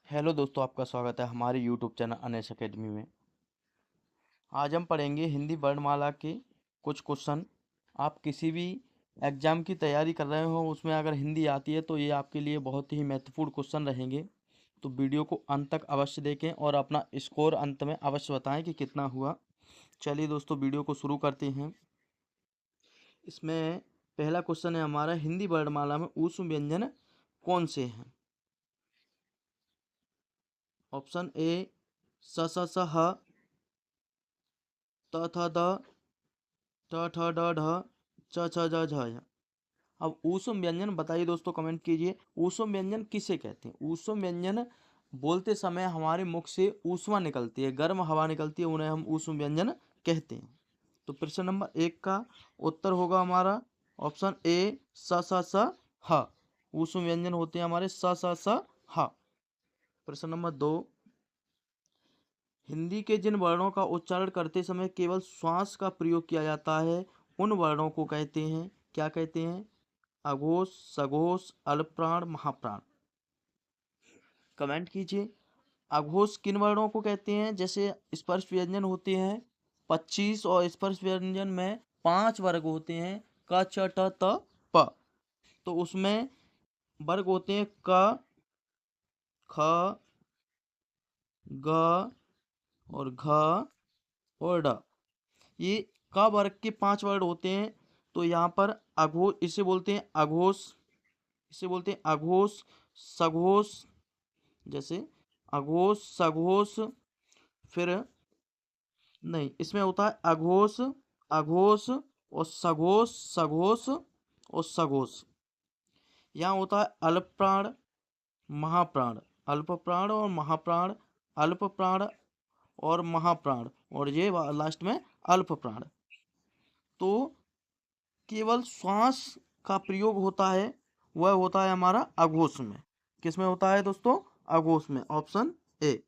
Hello दोस्तों, आपका स्वागत है हमारे यूट्यूब चैनल अनेस अकेडमी में। आज हम पढ़ेंगे हिंदी वर्णमाला के कुछ क्वेश्चन। आप किसी भी एग्ज़ाम की तैयारी कर रहे हो, उसमें अगर हिंदी आती है तो ये आपके लिए बहुत ही महत्वपूर्ण क्वेश्चन रहेंगे। तो वीडियो को अंत तक अवश्य देखें और अपना स्कोर अंत में अवश्य बताएं कि कितना हुआ। चलिए दोस्तों, वीडियो को शुरू करते हैं। इसमें पहला क्वेश्चन है हमारा, हिंदी वर्णमाला में ऊष्म व्यंजन कौन से हैं? ऑप्शन ए स स स ह, त थ द, ट ठ ड ढ, च छ ज झ य। अब ऊष्म व्यंजन बताइए दोस्तों, कमेंट कीजिए। ऊष्म व्यंजन किसे कहते हैं? ऊष्म व्यंजन बोलते समय हमारे मुख से ऊष्मा निकलती है, गर्म हवा निकलती है, उन्हें हम ऊष्म व्यंजन कहते हैं। तो प्रश्न नंबर 1 का उत्तर होगा हमारा ऑप्शन ए स स स ह। ऊष्म व्यंजन होते हैं हमारे स स स ह। प्रश्न नंबर 2, हिंदी के जिन वर्णों का उच्चारण करते समय केवल श्वास का प्रयोग किया जाता है, उन वर्णों को कहते हैं, क्या कहते हैं? अघोष, सघोष, अल्पप्राण, महाप्राण। कमेंट कीजिए। अघोष किन वर्णों को कहते हैं? जैसे स्पर्श व्यंजन होते हैं 25 और स्पर्श व्यंजन में 5 वर्ग होते हैं, क छ ट त प। तो उसमें वर्ग होते हैं क, ख, ग और घ और ड। ये क वर्ग के 5 वर्ड होते हैं। तो यहाँ पर अघोष, इसे बोलते हैं अघोष, इसे बोलते हैं अघोष, सघोष। जैसे अघोष, सघोष, फिर नहीं, इसमें होता है अघोष, अघोष और सघोष, सघोष और सघोष। यहाँ होता है अल्पप्राण, महाप्राण, अल्पप्राण और महाप्राण, अल्पप्राण और महाप्राण, और ये लास्ट में अल्पप्राण। तो केवल श्वास का प्रयोग होता है, वह होता है हमारा अघोष में। किसमें होता है दोस्तों? अघोष में। Option A.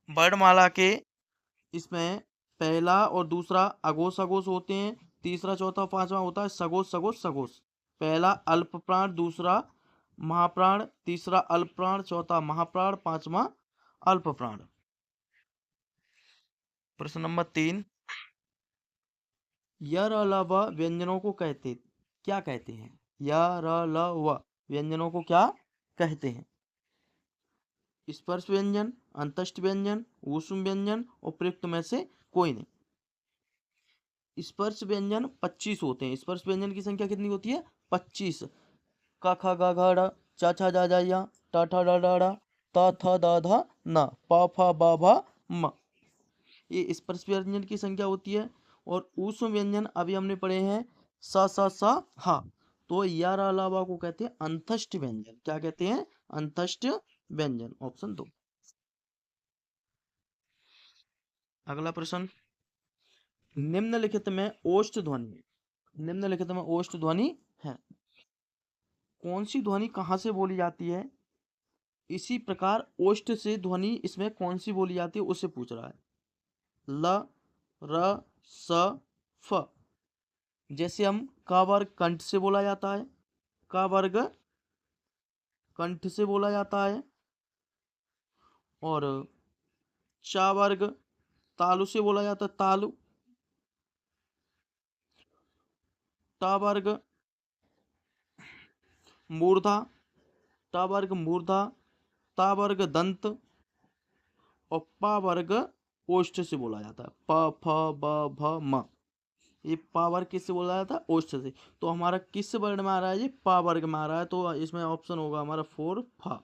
वर्णमाला के इसमें पहला और दूसरा अघोष अघोष होते हैं, तीसरा चौथा पांचवा होता है सघोष सघोष सघोष। पहला अल्प प्राण, दूसरा महाप्राण, तीसरा अल्प प्राण, चौथा महाप्राण, पांचवा अल्प प्राण। प्रश्न नंबर 3, य र ल व व्यंजनों को क्या कहते हैं? य र ल व व्यंजनों को क्या कहते हैं? स्पर्श व्यंजन, अंतस्थ व्यंजन, ऊष्म व्यंजन और प्रयुक्त में से कोई नहीं। स्पर्श व्यंजन 25 होते हैं। स्पर्श व्यंजन की संख्या कितनी होती है? 25। क ख ग घ ड़, च छ ज झ य, ट ठ ड ढ ड़, त थ द ध न, प फ ब भ म। ये स्पर्श व्यंजन की संख्या होती है। और ऊष्म व्यंजन अभी हमने पढ़े हैं स स स ह। तो यार अलावा को कहते हैं अंतस्थ व्यंजन। क्या कहते हैं? अंतस्थ व्यंजन। ऑप्शन 2। अगला प्रश्न, निम्नलिखित में ओष्ठ ध्वनि, निम्नलिखित में ओष्ठ ध्वनि है, कौन सी ध्वनि कहाँ से बोली जाती है? इसी प्रकार ओष्ठ से ध्वनि इसमें कौन सी बोली जाती है उसे पूछ रहा है। ल, र, स, फ। जैसे हम का वर्ग कंठ से बोला जाता है, का वर्ग कंठ से बोला जाता है, और चा वर्ग तालु से बोला जाता है, तालु। टा वर्ग मूर्धा, टा वर्ग मूर्धा, ता वर्ग दंत और पा वर्ग ओष्ठ से बोला जाता है, प फ ब भ म। ये पा वर्ग किससे बोला जाता है? ओष्ठ से। तो हमारा किस वर्ण में आ रहा है? ये पा वर्ग में आ रहा है। तो इसमें ऑप्शन होगा हमारा 4 फा।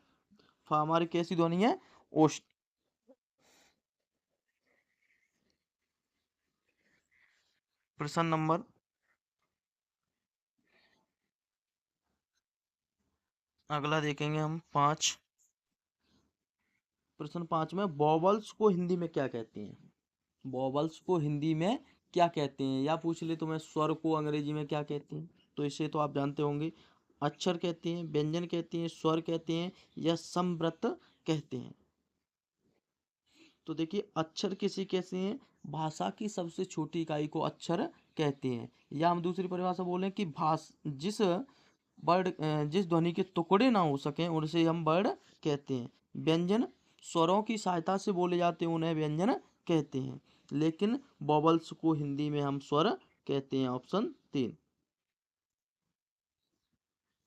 फा हमारी कैसी ध्वनि है? ओष्ठ। प्रश्न नंबर अगला देखेंगे हम 5। प्रश्न 5 में वॉवल्स को हिंदी में क्या कहते हैं? वॉवल्स को हिंदी में क्या कहते हैं? या पूछ ले तुम्हें स्वर को अंग्रेजी में क्या कहते हैं, तो इसे तो आप जानते होंगे। अक्षर कहते हैं, व्यंजन कहते हैं, स्वर कहते हैं, या संवृत कहते हैं। तो देखिए, अक्षर किसे कहते हैं? भाषा की सबसे छोटी इकाई को अक्षर कहते हैं। या हम दूसरी परिभाषा बोलें कि जिस वर्ड जिस ध्वनि के टुकड़े ना हो सके उनसे हम वर्ड कहते हैं। व्यंजन स्वरों की सहायता से बोले जाते हैं, उन्हें व्यंजन कहते हैं। लेकिन वॉवल्स को हिंदी में हम स्वर कहते हैं। ऑप्शन 3।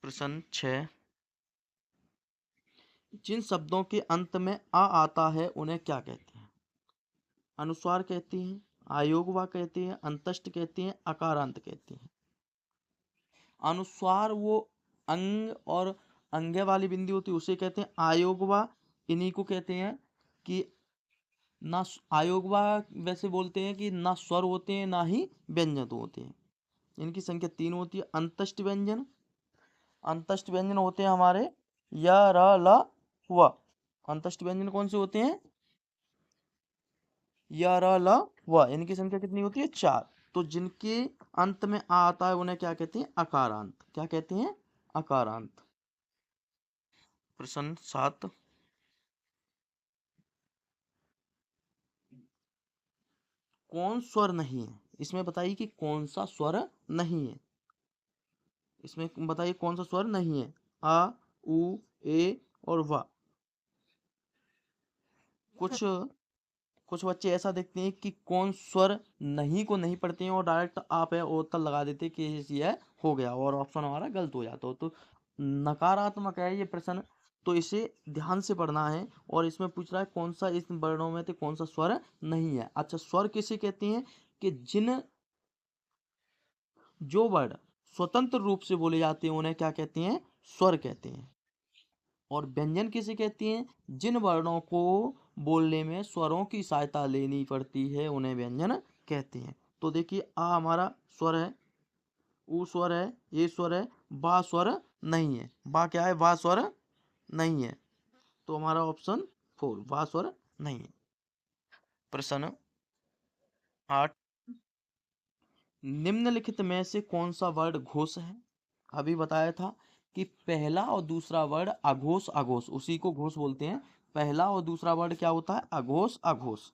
प्रश्न 6, जिन शब्दों के अंत में आ आता है उन्हें क्या कहते हैं? अनुस्वार कहते हैं, आयोगवा कहते हैं, अंतष्ट कहते हैं, अकारांत कहते हैं। अनुस्वार वो अंग और अंग्य वाली बिंदी होती है उसे कहते हैं आयोगवा। इन्हीं को कहते हैं कि ना आयोगवा वैसे बोलते हैं कि ना स्वर होते हैं ना ही व्यंजन होते हैं। इनकी संख्या 3 होती है। अंतष्ट व्यंजन, अंतष्ट व्यंजन होते हैं हमारे य, र, ल, व। अंतष्ट व्यंजन कौन से होते हैं? य, र, ल, व। इनकी संख्या कितनी होती है? 4। तो जिनके अंत में आ आता है उन्हें क्या कहते हैं? अकारांत। क्या कहते हैं? अकारांत। प्रश्न 7, कौन स्वर नहीं है? इसमें बताइए कि कौन सा स्वर नहीं है। इसमें बताइए कौन सा स्वर नहीं है। आ, उ, ए और वा। कुछ कुछ बच्चे ऐसा देखते हैं कि कौन स्वर नहीं को नहीं पढ़ते हैं और डायरेक्ट आप है और तल लगा देते हैं कि ये हो गया और ऑप्शन हमारा गलत हो जाता हो। तो नकारात्मक है ये प्रश्न, तो इसे ध्यान से पढ़ना है। और इसमें पूछ रहा है कौन सा इस वर्णों में से कौन सा स्वर नहीं है। अच्छा, स्वर किसे कहते हैं? कि जिन जो वर्ण स्वतंत्र रूप से बोले जाते हैं उन्हें क्या कहते हैं? स्वर कहते हैं। और व्यंजन किसे कहती हैं? जिन वर्णों को बोलने में स्वरों की सहायता लेनी पड़ती है उन्हें व्यंजन कहते हैं। तो देखिए आ हमारा स्वर है, ऊ स्वर है, ये स्वर है, बा स्वर नहीं है। बा क्या है? बा स्वर नहीं है। तो हमारा ऑप्शन 4 बा स्वर नहीं है। प्रश्न 8, निम्नलिखित में से कौन सा वर्ड घोष है? अभी बताया था कि पहला और दूसरा वर्ड अघोष अघोष, उसी को घोष बोलते हैं। पहला और दूसरा वर्ड क्या होता है? अघोष अघोष।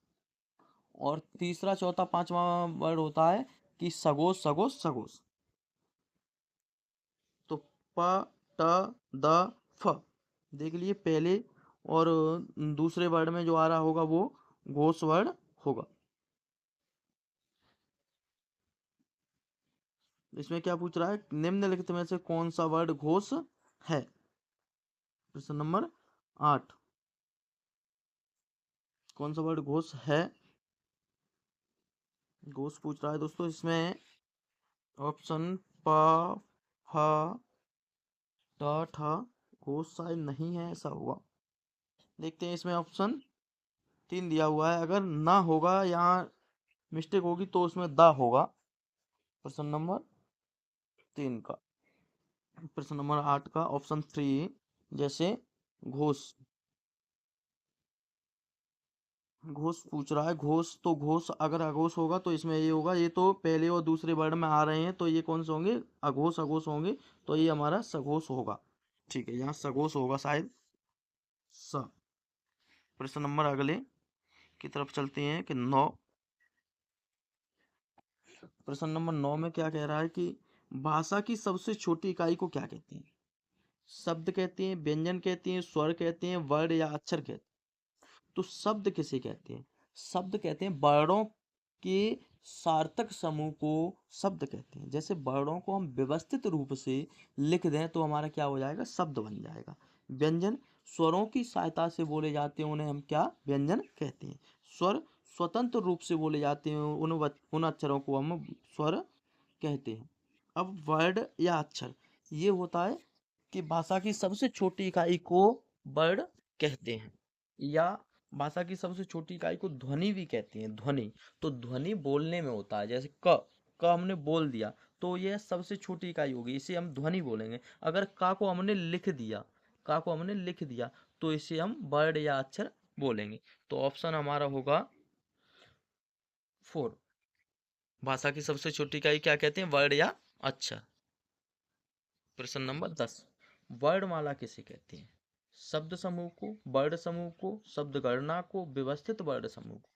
और तीसरा चौथा पांचवा वर्ड होता है कि सगोश सगोश सगोश। तो प, ट, द, फ देख लिए पहले और दूसरे वर्ड में जो आ रहा होगा वो घोष वर्ड होगा। इसमें क्या पूछ रहा है? निम्नलिखित में से कौन सा वर्ड घोष है? प्रश्न नंबर 8, कौन सा वर्ड घोष है? घोष पूछ रहा है दोस्तों। इसमें ऑप्शन प, फ, ट, ठ घोष शायद नहीं है, ऐसा हुआ। देखते हैं इसमें ऑप्शन 3 दिया हुआ है, अगर ना होगा यहाँ मिस्टेक होगी तो उसमें दा होगा। प्रश्न नंबर 3 का, प्रश्न नंबर 8 का ऑप्शन 3 जैसे घोष, घोष पूछ रहा है। घोष तो घोष अगर अघोष होगा तो इसमें ये होगा। ये तो पहले और दूसरे वर्ड में आ रहे हैं तो ये कौन से होंगे? अघोष अघोष होंगे। तो ये हमारा सघोष होगा। ठीक है, यहाँ सघोष होगा शायद। स प्रश्न नंबर अगले की तरफ चलते हैं कि 9, प्रश्न नंबर 9 में क्या कह रहा है कि भाषा की सबसे छोटी इकाई को क्या कहते हैं? शब्द कहते हैं, व्यंजन कहते हैं, स्वर कहते हैं, वर्ड या अक्षर कहते हैं। तो शब्द किसे कहते हैं? शब्द कहते हैं वर्णों के सार्थक समूह को शब्द कहते हैं। जैसे वर्णों को हम व्यवस्थित रूप से लिख दें तो हमारा क्या हो जाएगा? शब्द बन जाएगा। व्यंजन स्वरों की सहायता से बोले जाते हैं, उन्हें हम क्या? व्यंजन कहते हैं। स्वर स्वतंत्र रूप से बोले जाते हैं, उन अक्षरों को हम स्वर कहते हैं। अब वर्ड या अक्षर ये होता है कि भाषा की सबसे छोटी इकाई को वर्ड कहते हैं, या भाषा की सबसे छोटी इकाई को ध्वनि भी कहते हैं। ध्वनि तो ध्वनि बोलने में होता है। जैसे क हमने बोल दिया तो यह सबसे छोटी इकाई होगी, इसे हम ध्वनि बोलेंगे। अगर का को हमने लिख दिया, का को हमने लिख दिया तो इसे हम वर्ड या अक्षर बोलेंगे। तो ऑप्शन हमारा होगा 4, भाषा की सबसे छोटी इकाई क्या कहते हैं? वर्ड या अक्षर। प्रश्न नंबर 10, वर्णमाला किसे कहते हैं? शब्द समूह को, वर्ड समूह को, शब्द गणना को, व्यवस्थित वर्ड समूह को।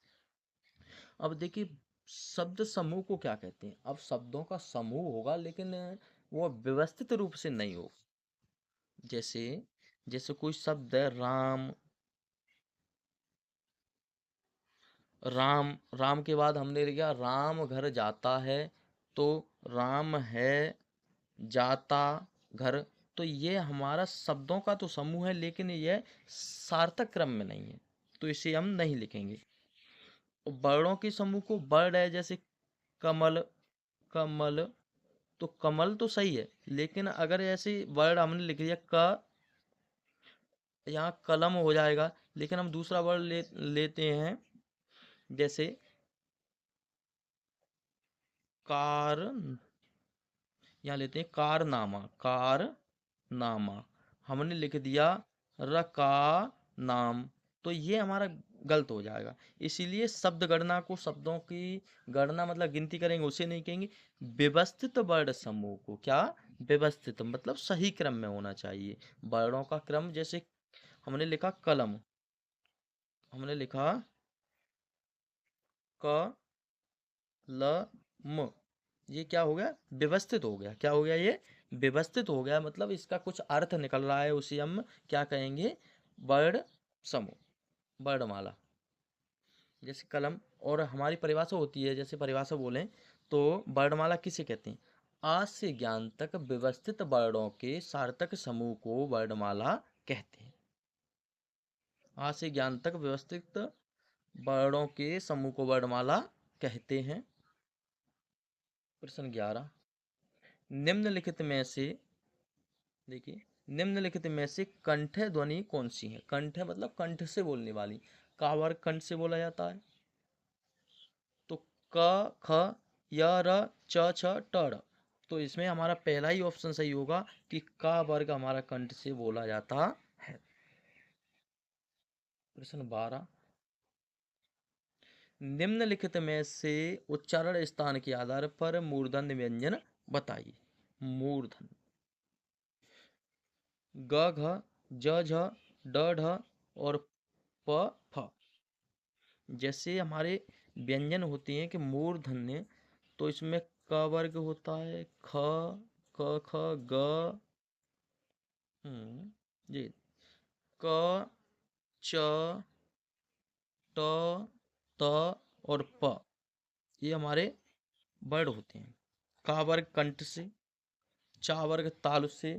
अब देखिए शब्द समूह को क्या कहते हैं? अब शब्दों का समूह होगा लेकिन वो व्यवस्थित रूप से नहीं हो। जैसे जैसे कोई शब्द है राम, राम राम के बाद हमने लिखा राम घर जाता है, तो राम है जाता घर। तो ये हमारा शब्दों का तो समूह है, लेकिन ये सार्थक क्रम में नहीं है, तो इसे हम नहीं लिखेंगे। और वर्णों के समूह को वर्ण है, जैसे कमल, कमल, तो कमल तो सही है, लेकिन अगर ऐसे वर्ड हमने लिख दिया क, यहाँ कलम हो जाएगा। लेकिन हम दूसरा वर्ड लेते हैं, जैसे कार, यहाँ लेते हैं कारनामा, कारनामा, हमने लिख दिया रका नाम, तो ये हमारा गलत हो जाएगा। इसीलिए शब्द गणना को, शब्दों की गणना मतलब गिनती करेंगे, उसे नहीं कहेंगे। व्यवस्थित वर्ण समूह को, क्या, व्यवस्थित मतलब सही क्रम में होना चाहिए वर्णों का क्रम। जैसे हमने लिखा कलम, हमने लिखा क ल म, ये क्या हो गया, व्यवस्थित हो गया। क्या हो गया, ये व्यवस्थित हो गया, मतलब इसका कुछ अर्थ निकल रहा है, उसे हम क्या कहेंगे, वर्ण समूह, वर्णमाला। जैसे कलम, और हमारी परिभाषा होती है, जैसे परिभाषा बोलें तो वर्णमाला किसे कहते हैं, आज से ज्ञान तक व्यवस्थित वर्णों के सार्थक समूह को वर्णमाला कहते हैं। आज से ज्ञान तक व्यवस्थित वर्णों के समूह को वर्णमाला कहते हैं। प्रश्न 11, निम्नलिखित में से, देखिए, निम्नलिखित में से कंठ ध्वनि कौन सी है। कंठ मतलब कंठ से बोलने वाली, का वर्ग कंठ से बोला जाता है, तो क, ख, य, र, च, छ, ट, ड़। तो इसमें हमारा पहला ही ऑप्शन सही होगा कि का वर्ग हमारा कंठ से बोला जाता है। प्रश्न 12, निम्नलिखित में से उच्चारण स्थान के आधार पर मूर्धन्य व्यंजन बताइए। मूर्धन्य, ग, घ, ज, झ, ड, ढ और प, फ। जैसे हमारे व्यंजन होते हैं कि मूर्धन्य, तो इसमें क वर्ग होता है, ख, क, ख, ग, जी, क, च, ट, त और प, ये हमारे वर्ड होते हैं। का वर्ग कंठ से, चा वर्ग तालु से,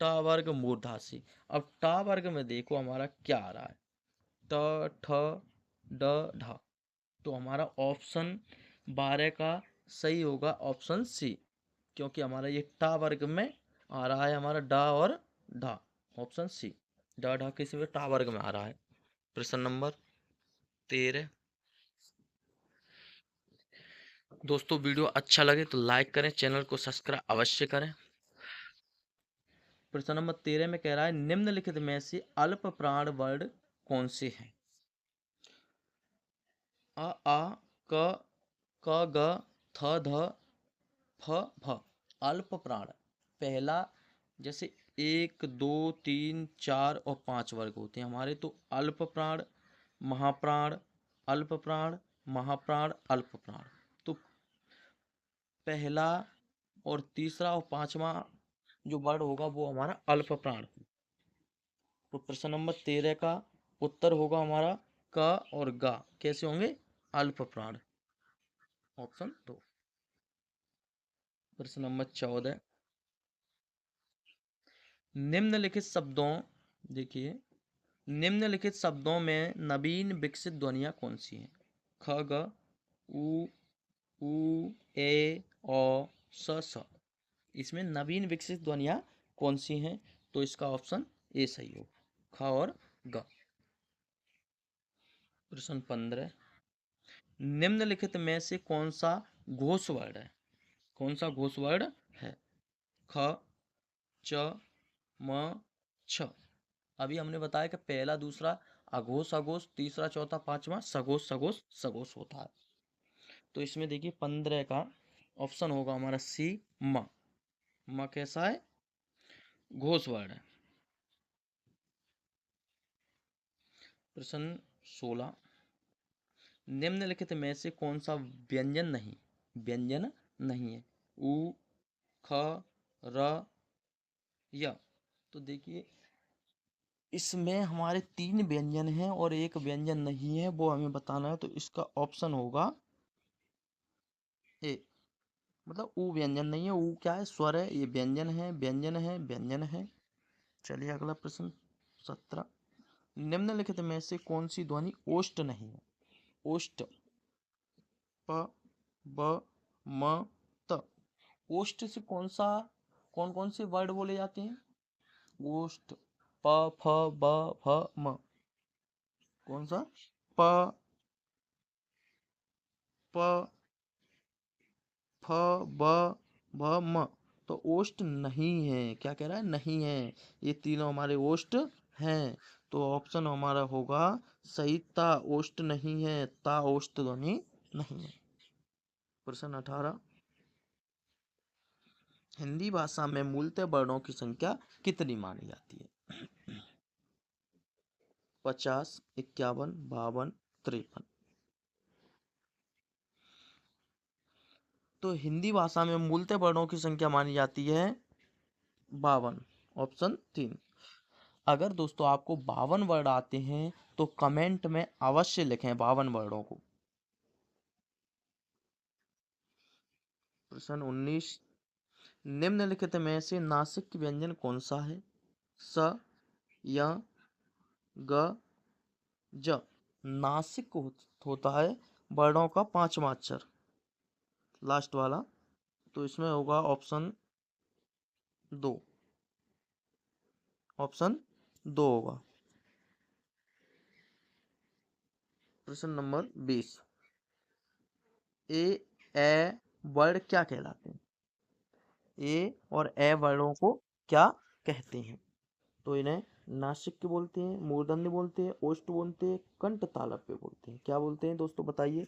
टा वर्ग मूर्धा से। अब टा वर्ग में देखो हमारा क्या आ रहा है, ट, ठ, ड, ढ। तो हमारा ऑप्शन 12 का सही होगा, ऑप्शन सी, क्योंकि हमारा ये टा वर्ग में आ रहा है, हमारा डा और ढा, ऑप्शन सी, डा ढा किसी में टा वर्ग में आ रहा है। प्रश्न नंबर 13, दोस्तों वीडियो अच्छा लगे तो लाइक करें, चैनल को सब्सक्राइब अवश्य करें। प्रश्न नंबर 13 में कह रहा है, निम्नलिखित में से अल्प प्राण वर्ड कौन से हैं। अ, आ, क, ग, थ, ध, फ, भ। अल्प प्राण, पहला, जैसे 1, 2, 3, 4 और 5 वर्ग होते हैं हमारे, तो अल्प प्राण, महाप्राण, अल्प प्राण, महाप्राण, अल्प प्राण। तो पहला और तीसरा और पांचवा जो वर्ड होगा वो हमारा अल्प प्राण। तो प्रश्न नंबर 13 का उत्तर होगा हमारा क और गा, कैसे होंगे, अल्प प्राण, ऑप्शन 2। प्रश्न नंबर 14, निम्नलिखित शब्दों, देखिए, निम्नलिखित शब्दों में नवीन विकसित ध्वनियाँ कौन सी हैं। ख, ग, उ, ऊ, ए, ओ, स, स। इसमें नवीन विकसित ध्वनियाँ कौन सी हैं, तो इसका ऑप्शन ए सही हो, ख और ग। प्रश्न 15, निम्नलिखित में से कौन सा घोष वर्ड है। कौन सा घोष वर्ड है, ख, च, म, छ। अभी हमने बताया कि पहला दूसरा अघोष अघोष, तीसरा चौथा पांचवा सघोष सघोष सघोष होता है। तो इसमें देखिए 15 का ऑप्शन होगा हमारा सी, म। म कैसा है, घोष वर्ड है। प्रश्न 16, निम्नलिखित में से कौन सा व्यंजन नहीं, व्यंजन नहीं है। उ, ख, र, य। तो देखिए इसमें हमारे 3 व्यंजन हैं और एक व्यंजन नहीं है, वो हमें बताना है। तो इसका ऑप्शन होगा ए, मतलब ऊ व्यंजन नहीं है। ऊ क्या है? स्वर है। ये व्यंजन है, व्यंजन है, व्यंजन है। चलिए अगला प्रश्न 17। निम्नलिखित में से कौन सी ध्वनि ओष्ठ नहीं है? ओष्ठ, प, ब, म, त। ओष्ठ से कौन कौन से वर्ड बोले जाते हैं? ओष्ठ, प, फ, ब, भ, म। कौन सा? प, प, फ, ब, भ, म। तो ओष्ठ नहीं है। क्या कह रहा है? नहीं है। ये तीनों हमारे ओष्ठ हैं। तो ऑप्शन हमारा होगा सही, ता ओष्ठ नहीं है। ता ओष्ठ ध्वनि नहीं है। प्रश्न 18। हिंदी भाषा में मूलतः वर्णों की संख्या कितनी मानी जाती है? 50, 51, 52, 53। तो हिंदी भाषा में मूलतः वर्णों की संख्या मानी जाती है 52। ऑप्शन 3। अगर दोस्तों आपको 52 वर्ड आते हैं तो कमेंट में अवश्य लिखें 52 वर्डों को। प्रश्न 19। निम्नलिखित में से नासिक व्यंजन कौन सा है? स, य, ग, ज। नासिक होता है वर्णों का 5वां अक्षर, लास्ट वाला। तो इसमें होगा ऑप्शन 2। ऑप्शन 2 होगा। प्रश्न नंबर 20। ए, ए वर्ड क्या कहलाते हैं? ए और ए वर्डों को क्या कहते हैं? तो इन्हें नासिक बोलते हैं, मूर्धन्य बोलते हैं, ओष्ठ बोलते हैं, कंठ तालव्य बोलते हैं। क्या बोलते हैं दोस्तों बताइए?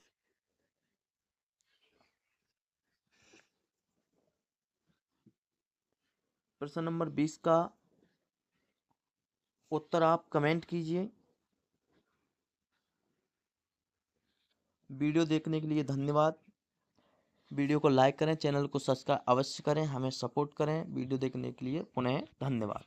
प्रश्न नंबर 20 का उत्तर आप कमेंट कीजिए। वीडियो देखने के लिए धन्यवाद। वीडियो को लाइक करें, चैनल को सब्सक्राइब अवश्य करें, हमें सपोर्ट करें। वीडियो देखने के लिए पुनः धन्यवाद।